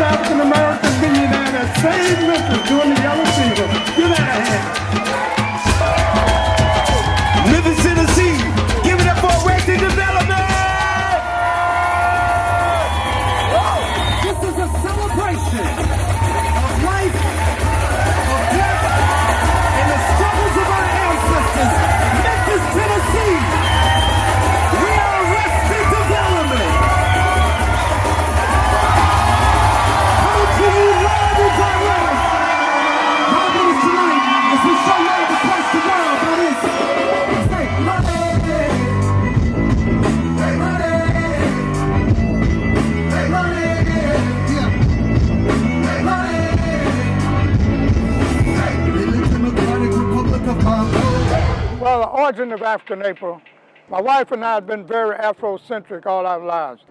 African American millionaire that saved Memphis during the yellow fever. Give that a hand. Memphis, Tennessee, give it up for Arrested Development! This is a celebration of life, of death, and the struggles of our ancestors. Memphis, Tennessee, we are Arrested Development. Coming to you live and direct. Providence tonight as we show love across the world by this. Hey, money. Hey, money. Hey, money. Yeah. Hey, money. The Democratic Republic of Congo. Well, the origin of African April, my wife and I have been very Afrocentric all our lives.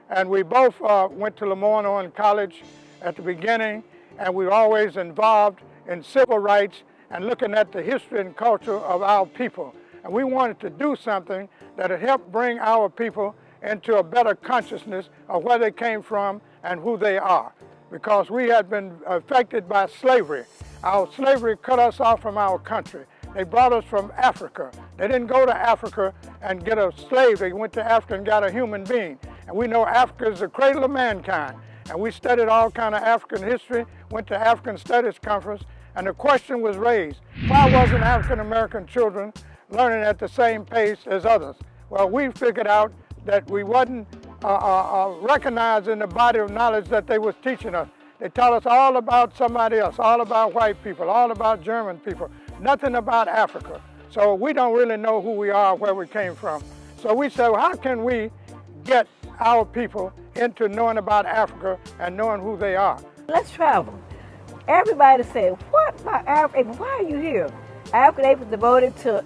And we both went to Lemoyne College at the beginning, and we were always involved in civil rights and looking at the history and culture of our people. And we wanted to do something that would help bring our people into a better consciousness of where they came from and who they are. Because we had been affected by slavery. Our slavery cut us off from our country. They brought us from Africa. They didn't go to Africa and get a slave. They went to Africa and got a human being. And we know Africa is the cradle of mankind. And we studied all kind of African history, went to African Studies Conference, and the question was raised, why wasn't African American children learning at the same pace as others? Well, we figured out that we wasn't recognized in the body of knowledge that they was teaching us. They taught us all about somebody else, all about white people, all about German people, nothing about Africa. So we don't really know who we are, where we came from. So we said, well, how can we get our people into knowing about Africa and knowing who they are? Let's travel. Everybody said, what about African April? Why are you here? African April is devoted to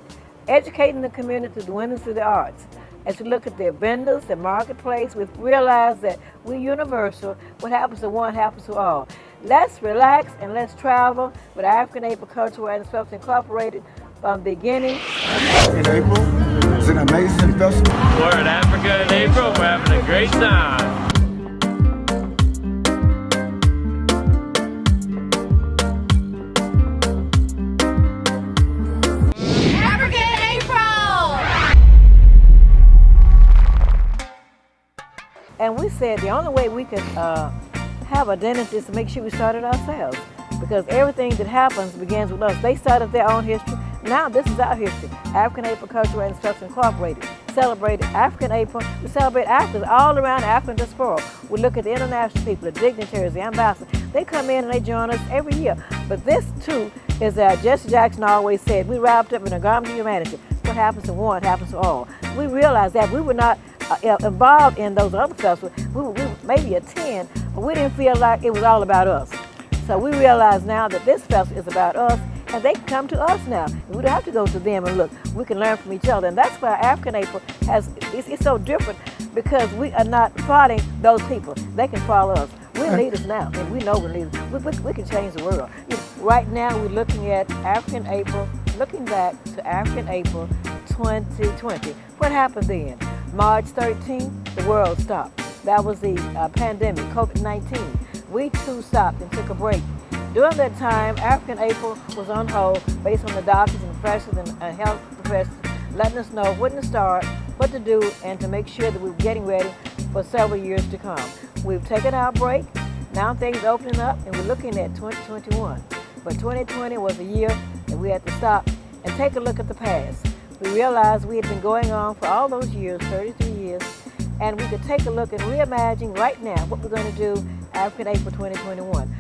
educating the community, the winners of the arts. As we look at their vendors, their marketplace, we realize that we're universal. What happens to one happens to all. Let's relax and let's travel with African April Cultural and Sports Incorporated from the beginning. In April, it's an amazing festival. We're in Africa in April. We're having a great time. And we said the only way we could have identity is to make sure we started ourselves, because everything that happens begins with us. They started their own history. Now this is our history. African April Cultural and Sports Incorporated celebrated African April. We celebrate Africans all around the African diaspora. We look at the international people, the dignitaries, the ambassadors. They come in and they join us every year. But this too is that Jesse Jackson always said, we wrapped up in a garment of humanity. What happens to one happens to all. We realized that we were not involved in those other festivals. We were maybe attend, but we didn't feel like it was all about us. So we realize now that this festival is about us, and they can come to us now. And we don't have to go to them and look. We can learn from each other, and that's why African April it's so different, because we are not fighting those people. They can follow us. We're leaders now, and we know we're leaders. We can change the world. Right now, we're looking at African April, looking back to African April 2020. What happened then? March 13th, the world stopped. That was the pandemic, COVID-19. We too stopped and took a break. During that time, African April was on hold based on the doctors and professors and health professors letting us know when to start, what to do, and to make sure that we were getting ready for several years to come. We've taken our break. Now things are opening up, and we're looking at 2021. But 2020 was a year that we had to stop and take a look at the past. We realized we had been going on for all those years, 33 years, and we could take a look and reimagine right now what we're going to do African April 2021.